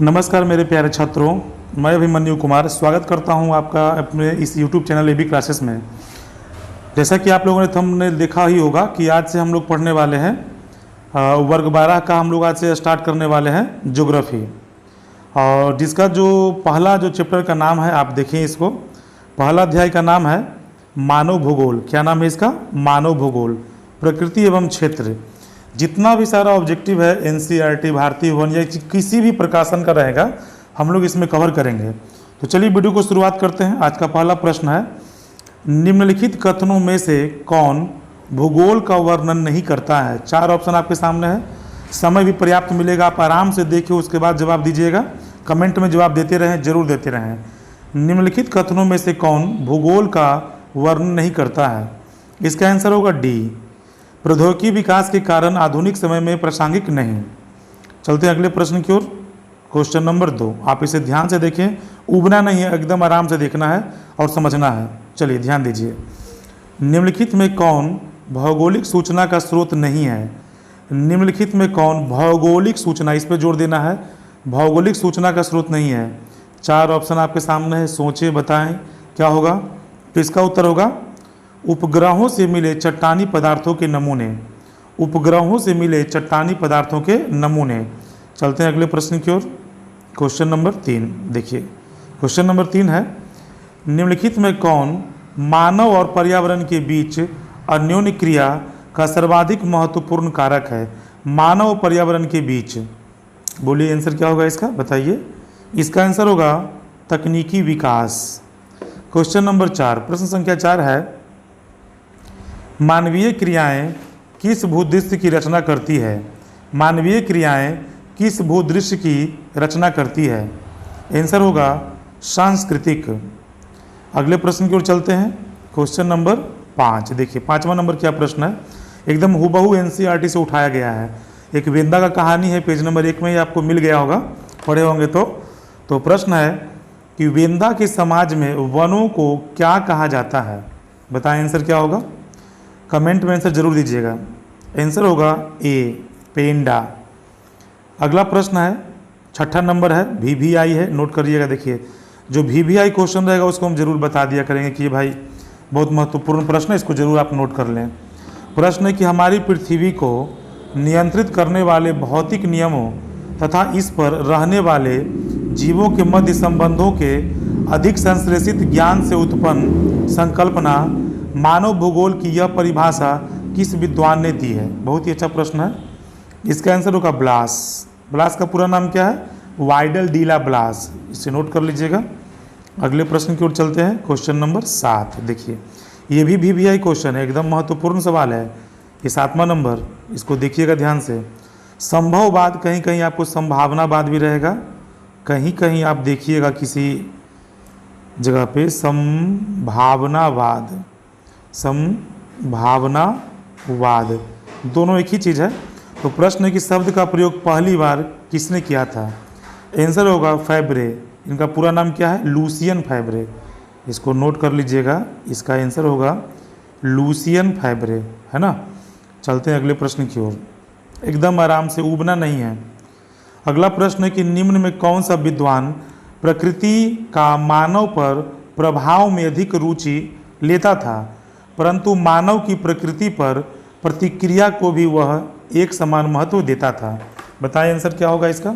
नमस्कार मेरे प्यारे छात्रों, मैं अभिमन्यु कुमार स्वागत करता हूं आपका अपने इस YouTube चैनल एबी क्लासेस में। जैसा कि आप लोगों ने थंबनेल देखा ही होगा कि आज से हम लोग पढ़ने वाले हैं वर्ग 12 का हम लोग आज से स्टार्ट करने वाले हैं ज्योग्राफी, और जिसका जो पहला जो चैप्टर का नाम है आप देखें इसको। पहला अध्याय का नाम है मानव भूगोल। क्या नाम है इसका? मानव भूगोल, प्रकृति एवं क्षेत्र। जितना भी सारा ऑब्जेक्टिव है एनसीईआरटी, भारतीय वन या किसी भी प्रकाशन का रहेगा हम लोग इसमें कवर करेंगे। तो चलिए वीडियो को शुरुआत करते हैं। आज का पहला प्रश्न है, निम्नलिखित कथनों में से कौन भूगोल का वर्णन नहीं करता है? 4 ऑप्शन आपके सामने है, समय भी पर्याप्त मिलेगा, आप आराम से देखिए उसके बाद जवाब दीजिएगा। कमेंट में जवाब देते रहें, जरूर देते रहें। निम्नलिखित कथनों में से कौन भूगोल का वर्णन नहीं करता है? इसका आंसर होगा डी, प्रौद्योगिकी विकास के कारण आधुनिक समय में प्रासंगिक नहीं। चलते हैं अगले प्रश्न की ओर। क्वेश्चन नंबर 2, आप इसे ध्यान से देखें, उबना नहीं है, एकदम आराम से देखना है और समझना है। चलिए ध्यान दीजिए। निम्नलिखित में कौन भौगोलिक सूचना का स्रोत नहीं है? निम्नलिखित में कौन भौगोलिक सूचना, इस पर जोर देना है, भौगोलिक सूचना का स्रोत नहीं है। 4 ऑप्शन आपके सामने है, सोचें बताएं क्या होगा। तो इसका उत्तर होगा उपग्रहों से मिले चट्टानी पदार्थों के नमूने। उपग्रहों से मिले चट्टानी पदार्थों के नमूने। चलते हैं अगले प्रश्न की ओर। क्वेश्चन नंबर 3 देखिए। क्वेश्चन नंबर 3 है, निम्नलिखित में कौन मानव और पर्यावरण के बीच अन्योन्य क्रिया का सर्वाधिक महत्वपूर्ण कारक है? मानव और पर्यावरण के बीच, बोलिए आंसर क्या होगा इसका, बताइए। इसका आंसर होगा तकनीकी विकास। क्वेश्चन नंबर 4, प्रश्न संख्या 4 है, मानवीय क्रियाएं किस भूदृश्य की रचना करती है? मानवीय क्रियाएं किस भूदृश्य की रचना करती है? आंसर होगा सांस्कृतिक। अगले प्रश्न की ओर चलते हैं। क्वेश्चन नंबर 5 देखिए, 5वां नंबर क्या प्रश्न है, एकदम हूबहू एनसीईआरटी से उठाया गया है। एक वेंदा का कहानी है, पेज नंबर 1 में ही आपको मिल गया होगा, पढ़े होंगे तो प्रश्न है कि वेंदा के समाज में वनों को क्या कहा जाता है? बताएं आंसर क्या होगा, कमेंट में आंसर जरूर दीजिएगा। आंसर होगा ए, पेंडा। अगला प्रश्न है, 6ठा नंबर है, वीवीआई है, नोट करिएगा। देखिए जो वीवीआई क्वेश्चन रहेगा उसको हम जरूर बता दिया करेंगे कि भाई बहुत महत्वपूर्ण प्रश्न है, इसको जरूर आप नोट कर लें। प्रश्न है कि हमारी पृथ्वी को नियंत्रित करने वाले भौतिक नियमों तथा इस पर रहने वाले जीवों के मध्य संबंधों के अधिक संश्लेषित ज्ञान से उत्पन्न संकल्पना मानव भूगोल की यह परिभाषा किस विद्वान ने दी है? बहुत ही अच्छा प्रश्न है। इसका आंसर होगा ब्लास। ब्लास का पूरा नाम क्या है? Vidal de la Blache. इसे नोट कर लीजिएगा। अगले प्रश्न की ओर चलते हैं। क्वेश्चन नंबर 7 देखिए, ये भी वीवीआई क्वेश्चन है, एकदम महत्वपूर्ण सवाल है। ये 7वां नंबर, इसको देखिएगा ध्यान से। संभववाद, कहीं कहीं आपको संभावनावाद भी रहेगा, कहीं कहीं आप देखिएगा किसी जगह पे संभावनावाद, संभावनावाद, दोनों एक ही चीज़ है। तो प्रश्न है कि शब्द का प्रयोग पहली बार किसने किया था? आंसर होगा फैब्रे। इनका पूरा नाम क्या है? लूसियन फैब्रे। इसको नोट कर लीजिएगा, इसका आंसर होगा लूसियन फैब्रे, है ना। चलते हैं अगले प्रश्न की ओर, एकदम आराम से, उबना नहीं है। अगला प्रश्न है कि निम्न में कौन सा विद्वान प्रकृति का मानव पर प्रभाव में अधिक रुचि लेता था, परंतु मानव की प्रकृति पर प्रतिक्रिया को भी वह एक समान महत्व देता था? बताएं आंसर क्या होगा इसका।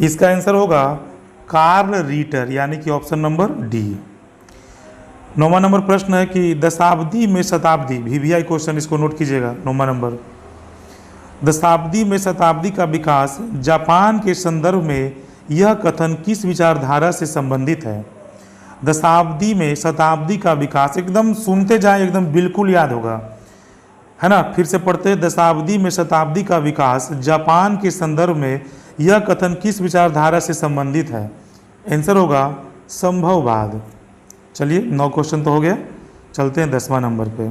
इसका आंसर होगा कार्ल रीटर, यानी कि ऑप्शन नंबर डी। 9वां नंबर प्रश्न है कि दशाब्दी में शताब्दी, वीवीआई क्वेश्चन, इसको नोट कीजिएगा। 9वां नंबर, दशाब्दी में शताब्दी का विकास जापान के संदर्भ में यह कथन किस विचारधारा से संबंधित है? दशाब्दी में शताब्दी का विकास, एकदम सुनते जाएं, एकदम बिल्कुल याद होगा, है ना। फिर से पढ़ते हैं, दशाब्दी में शताब्दी का विकास जापान के संदर्भ में यह कथन किस विचारधारा से संबंधित है? आंसर होगा संभववाद। चलिए 9 क्वेश्चन तो हो गया, चलते हैं 10वां नंबर पे।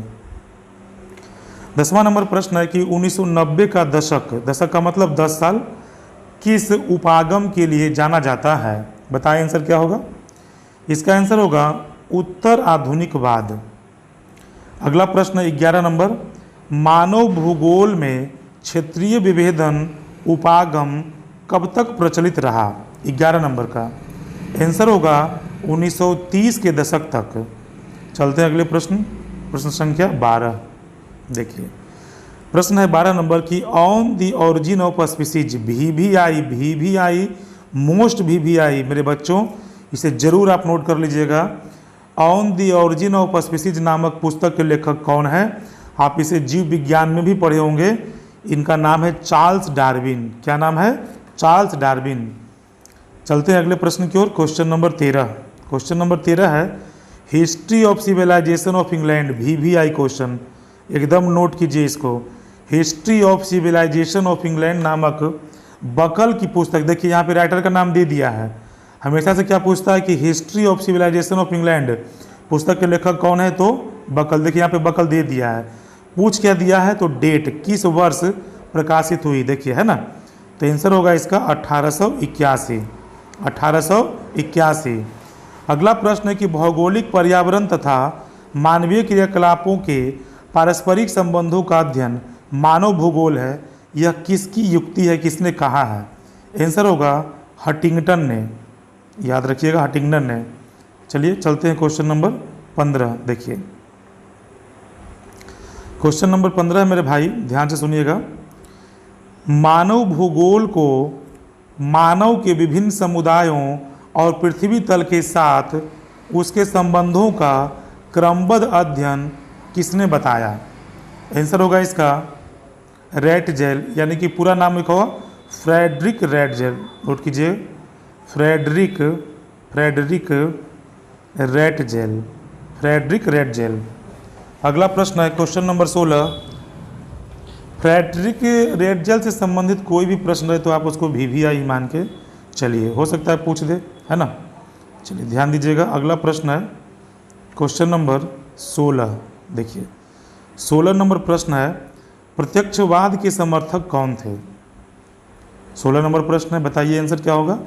10वां नंबर प्रश्न है कि 1990 का दशक, दशक का मतलब 10 साल, किस उपागम के लिए जाना जाता है? बताएं आंसर क्या होगा। इसका आंसर होगा उत्तर आधुनिकवाद। अगला प्रश्न 11 नंबर, मानव भूगोल में क्षेत्रीय विभेदन उपागम कब तक प्रचलित रहा? 11 नंबर का आंसर होगा 1930 के दशक तक। चलते हैं अगले प्रश्न, प्रश्न संख्या 12। देखिए प्रश्न है 12 नंबर की, on the origin of species VVI most VVI। मेरे बच्चों इसे जरूर आप नोट कर लीजिएगा। On the origin of species नामक पुस्तक के लेखक कौन है? आप इसे जीव विज्ञान में भी पढ़े होंगे। इनका नाम है चार्ल्स डार्विन। क्या नाम है? Charles Darwin. चलते हैं अगले प्रश्न की ओर, क्वेश्चन नंबर 13। क्वेश्चन नंबर 13 है, history of civilisation of England VVI question, एकदम नोट कीजिए इसको। History of civilisation of England नामक बकल की पुस्तक, देखिए यहाँ पे राइटर का नाम दे दिया है। हमेशा से क्या पूछता है कि history of civilisation of England पुस्तक के लेखक कौन है? तो बकल। देखिए यहाँ पे बकल दे दिया है। पूछ क्या दिया है? तो डेट, किस वर्ष प्रकाशित हुई, देखिए है ना। तो आंसर होगा इसका 1881। 1881। अगला प्रश्न है कि भौगोलिक पर्यावरण तथा मानवीय क्रियाकलापों के पारस्परिक संबंधों का अध्ययन मानव भूगोल है, यह किसकी युक्ति है, किसने कहा है? आंसर होगा हंटिंगटन ने, याद रखिएगा हंटिंगटन ने। चलिए चलते हैं क्वेश्चन नंबर 15। देखिए क्वेश्चन नंबर 15 है मेरे भाई, ध्यान से सुनिएगा। मानव भूगोल को मानव के विभिन्न समुदायों और पृथ्वी तल के साथ उसके संबंधों का क्रमबद्ध अध्ययन किसने बताया? आंसर होगा इसका रैटजेल, यानी कि पूरा नाम लिखा हुआ फ्रेडरिक रैटजेल। नोट कीजिए, फ्रेडरिक रैटजेल। अगला प्रश्न है क्वेश्चन नंबर 16। फ्रेडरिक रैटजेल से संबंधित कोई भी प्रश्न रहे तो आप उसको VVI मान के चलिए, हो सकता है पूछ दे, है ना। चलिए ध्यान दीजिएगा। अगला प्रश्न है क्वेश्चन नंबर 16। देखिए 16 नंबर प्रश्न है, प्रत्यक्षवाद के समर्थक कौन थे? 16 नंबर प्रश्न है, बताइए आंसर क्या होगा?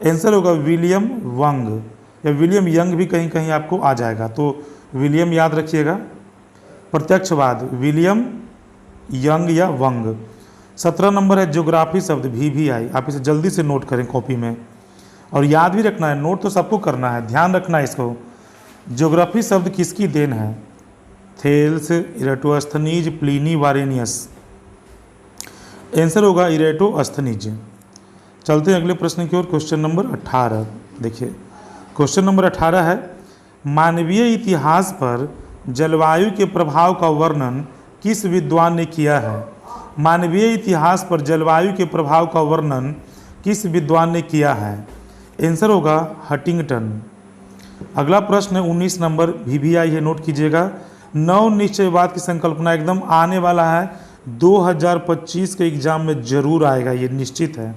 आंसर होगा विलियम वंग, या विलियम यंग भी कहीं कहीं आपको आ जाएगा, तो विलियम याद रखिएगा। प्रत्यक्षवाद विलियम यंग या वंग। 17 नंबर है ज्योग्राफी शब्द VVI, आप इसे जल्दी से नोट करें कॉपी में, और याद भी रखना है, नोट तो सबको करना है, ध्यान रखना है इसको। ज्योग्राफी शब्द किसकी देन है? Thales, Eratosthenes, Pliny, Varenius. Answer होगा इरेटोस्थनीज। चलते हैं अगले प्रश्न की ओर, क्वेश्चन नंबर 18। देखिए क्वेश्चन नंबर 18 है, मानवीय इतिहास पर जलवायु के प्रभाव का वर्णन किस विद्वान ने किया है? मानवीय इतिहास पर जलवायु के प्रभाव का वर्णन किस विद्वान ने किया है? आंसर होगा हंटिंगटन। अगला प्रश्न है 19 नंबर VVI है, नोट कीजिएगा। नव निश्चयवाद की संकल्पना एकदम आने वाला है, 2025 के एग्जाम में जरूर आएगा, ये निश्चित है,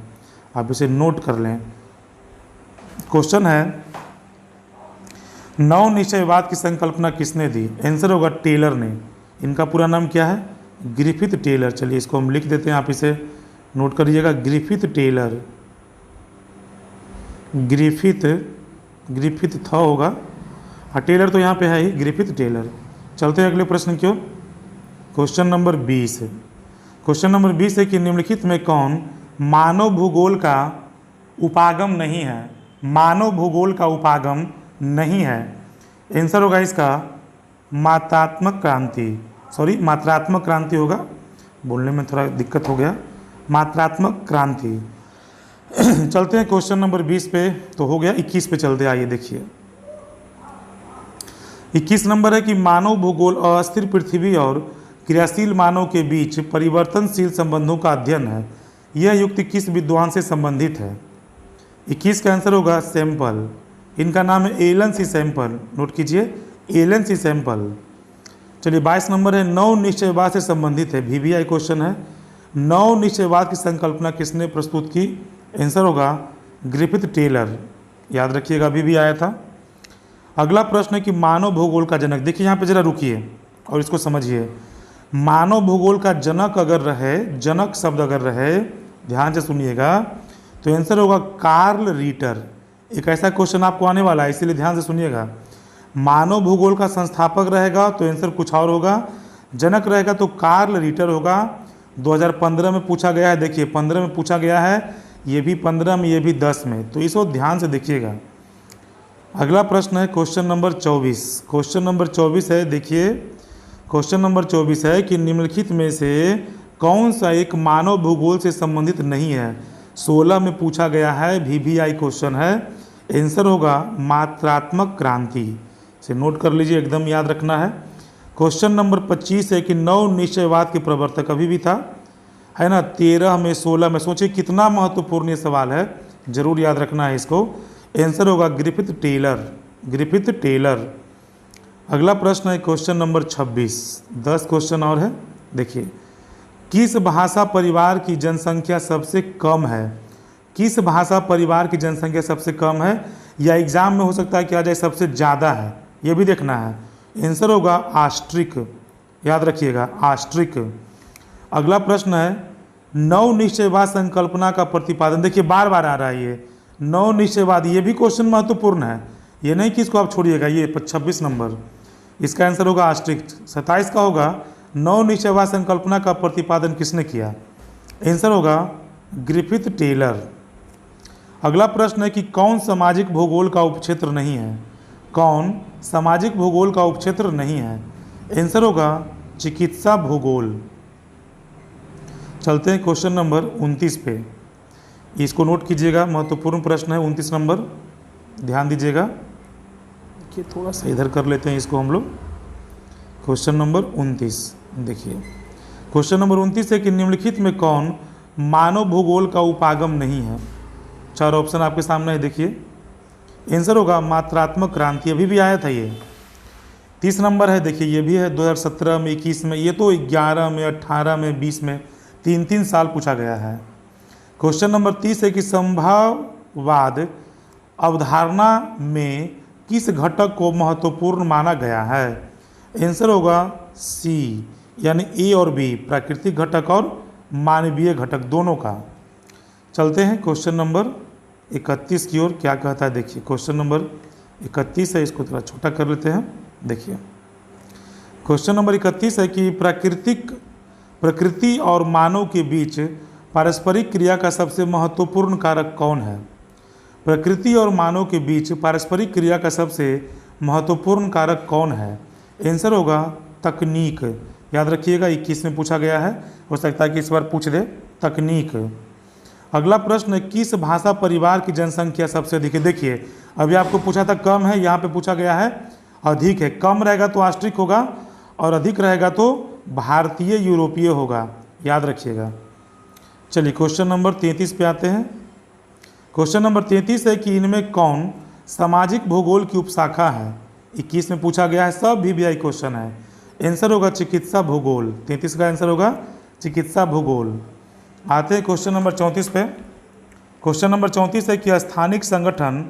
आप इसे नोट कर लें। क्वेश्चन है नव निश्चयवाद की संकल्पना किसने दी? आंसर होगा टेलर ने। इनका पूरा नाम क्या है? Griffith Taylor. चलिए इसको हम लिख देते हैं, आप इसे नोट करिएगा, ग्रिफिथ टेलर। ग्रिफिथ था होगा, और टेलर तो यहाँ पे है ही, ग्रिफिथ टेलर। चलते हैं अगले प्रश्न की ओर, क्वेश्चन नंबर 20। क्वेश्चन नंबर 20 है कि निम्नलिखित में कौन मानव भूगोल का उपागम नहीं है? मानव भूगोल का उपागम नहीं है। आंसर होगा इसका मात्रात्मक क्रांति होगा, बोलने में थोड़ा दिक्कत हो गया, मात्रात्मक क्रांति। चलते हैं क्वेश्चन नंबर 20 पे, तो हो गया 21 पे चलते, आइए देखिए 21 नंबर है कि मानव भूगोल अस्थिर पृथ्वी और क्रियाशील मानव के बीच परिवर्तनशील संबंधों का अध्ययन है, यह युक्ति किस विद्वान से संबंधित है? 21 का आंसर होगा सैंपल। इनका नाम है एलन सी सैंपल, नोट कीजिए, एलन सी सैंपल। चलिए 22 नंबर है नव निश्चयवाद से संबंधित है, VVI क्वेश्चन है। नव निश्चयवाद की संकल्पना किसने प्रस्तुत की? आंसर होगा ग्रिफिथ टेलर, याद रखिएगा, अभी भी आया था। अगला प्रश्न है कि मानव भूगोल का जनक, देखिए यहाँ पे जरा रुकिए और इसको समझिए। मानव भूगोल का जनक अगर रहे, जनक शब्द अगर रहे, ध्यान से सुनिएगा, तो आंसर होगा कार्ल रीटर। एक ऐसा क्वेश्चन आपको आने वाला है, इसीलिए ध्यान से सुनिएगा। मानव भूगोल का संस्थापक रहेगा तो आंसर कुछ और होगा, जनक रहेगा तो कार्ल रीटर होगा। 2015 में पूछा गया है, देखिए 15 में पूछा गया है ये भी 15 में, ये भी 10 में, तो इसको ध्यान से देखिएगा। अगला प्रश्न है क्वेश्चन नंबर 24। क्वेश्चन नंबर 24 है, देखिए क्वेश्चन नंबर 24 है कि निम्नलिखित में से कौन सा एक मानव भूगोल से संबंधित नहीं है। 16 में पूछा गया है, VVI क्वेश्चन है। आंसर होगा मात्रात्मक क्रांति। से नोट कर लीजिए, एकदम याद रखना है। क्वेश्चन नंबर 25 है कि नव निश्चयवाद के प्रवर्तक अभी भी था, है ना, 13 में 16 में। सोचिए कितना महत्वपूर्ण ये सवाल है, जरूर याद रखना है इसको। आंसर होगा ग्रिफिथ टेलर, ग्रिफिथ टेलर। अगला प्रश्न है क्वेश्चन नंबर 26। 10 क्वेश्चन और है। देखिए, किस भाषा परिवार की जनसंख्या सबसे कम है। किस भाषा परिवार की जनसंख्या सबसे कम है, या एग्जाम में हो सकता है कि आ जाए सबसे ज़्यादा है, ये भी देखना है। आंसर होगा आस्ट्रिक, याद रखिएगा आस्ट्रिक। अगला प्रश्न है नव निश्चयवाद संकल्पना का प्रतिपादन। देखिए बार बार आ रहा है ये नव निश्चयवाद, ये भी क्वेश्चन महत्वपूर्ण है, ये नहीं कि इसको आप छोड़िएगा। ये 26 नंबर, इसका आंसर होगा आस्ट्रिक। 27 का होगा नव निश्चयवाद संकल्पना का प्रतिपादन किसने किया। आंसर होगा ग्रिफिथ टेलर। अगला प्रश्न है कि कौन सामाजिक भूगोल का उपक्षेत्र नहीं है। कौन सामाजिक भूगोल का उपक्षेत्र नहीं है। आंसर होगा चिकित्सा भूगोल। चलते हैं क्वेश्चन नंबर 29 पे, इसको नोट कीजिएगा, महत्वपूर्ण प्रश्न है 29 नंबर, ध्यान दीजिएगा। देखिए थोड़ा सा इधर कर लेते हैं इसको हम लोग। क्वेश्चन नंबर 29 देखिए, क्वेश्चन नंबर 29 है कि निम्नलिखित में कौन मानव भूगोल का उपागम नहीं है। 4 ऑप्शन आपके सामने है, देखिए। आंसर होगा मात्रात्मक क्रांति, अभी भी आया था ये। 30 नंबर है, देखिए ये भी है 2017 में, 21 में, ये तो 11 में, 18 में, 20 में, 3 साल पूछा गया है। क्वेश्चन नंबर 30 है कि संभाववाद अवधारणा में किस घटक को महत्वपूर्ण माना गया है। आंसर होगा सी, यानी ए और बी, प्राकृतिक घटक और मानवीय घटक दोनों का। चलते हैं क्वेश्चन नंबर 31 की ओर, क्या कहता है देखिए। क्वेश्चन नंबर 31 है, इसको थोड़ा छोटा कर लेते हैं। देखिए क्वेश्चन नंबर 31 है कि प्रकृति और मानव के बीच पारस्परिक क्रिया का सबसे महत्वपूर्ण कारक कौन है। प्रकृति और मानव के बीच पारस्परिक क्रिया का सबसे महत्वपूर्ण कारक कौन है। आंसर होगा तकनीक, याद रखिएगा 21 में पूछा गया है, हो सकता है कि इस बार पूछ दे तकनीक। अगला प्रश्न है किस भाषा परिवार की जनसंख्या सबसे अधिक है। देखिए अभी आपको पूछा था कम है, यहाँ पे पूछा गया है अधिक है। कम रहेगा तो ऑस्ट्रिक होगा और अधिक रहेगा तो भारतीय यूरोपीय होगा, याद रखिएगा। चलिए क्वेश्चन नंबर 33 पे आते हैं। क्वेश्चन नंबर 33 है कि इनमें कौन सामाजिक भूगोल की उपशाखा है। 21 में पूछा गया है, सब VVI क्वेश्चन है। आंसर होगा चिकित्सा भूगोल। 33 का आंसर होगा चिकित्सा भूगोल। आते हैं क्वेश्चन नंबर 34 पे। क्वेश्चन नंबर 34 है कि स्थानिक संगठन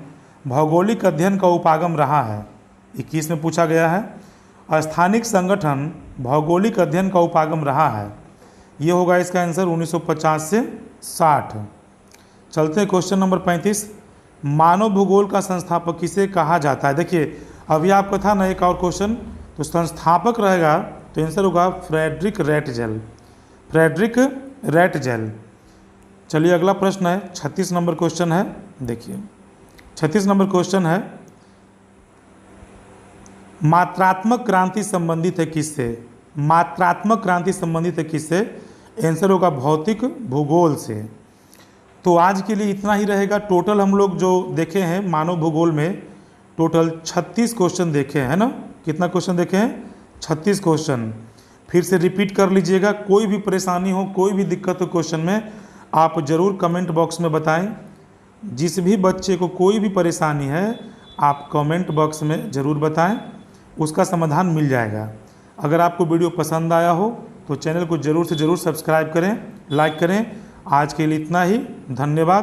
भौगोलिक अध्ययन का उपागम रहा है। 21 में पूछा गया है स्थानिक संगठन भौगोलिक अध्ययन का उपागम रहा है, ये होगा इसका आंसर 1950 से 60। चलते हैं क्वेश्चन नंबर 35, मानव भूगोल का संस्थापक किसे कहा जाता है। देखिए अभी आपका था ना एक और क्वेश्चन, तो संस्थापक रहेगा तो आंसर होगा फ्रेडरिक रैटजेल, फ्रेडरिक रैटजेल। चलिए अगला प्रश्न है 36 नंबर क्वेश्चन है। देखिए 36 नंबर क्वेश्चन है मात्रात्मक क्रांति संबंधित है किससे। मात्रात्मक क्रांति संबंधित है किससे। आंसर होगा भौतिक भूगोल से। तो आज के लिए इतना ही रहेगा। टोटल हम लोग जो देखे हैं मानव भूगोल में टोटल 36 क्वेश्चन देखे हैं ना। कितना क्वेश्चन देखे हैं 36 क्वेश्चन। फिर से रिपीट कर लीजिएगा। कोई भी परेशानी हो, कोई भी दिक्कत हो क्वेश्चन में, आप ज़रूर कमेंट बॉक्स में बताएं। जिस भी बच्चे को कोई भी परेशानी है आप कमेंट बॉक्स में ज़रूर बताएं, उसका समाधान मिल जाएगा। अगर आपको वीडियो पसंद आया हो तो चैनल को ज़रूर से ज़रूर सब्सक्राइब करें, लाइक करें। आज के लिए इतना ही, धन्यवाद।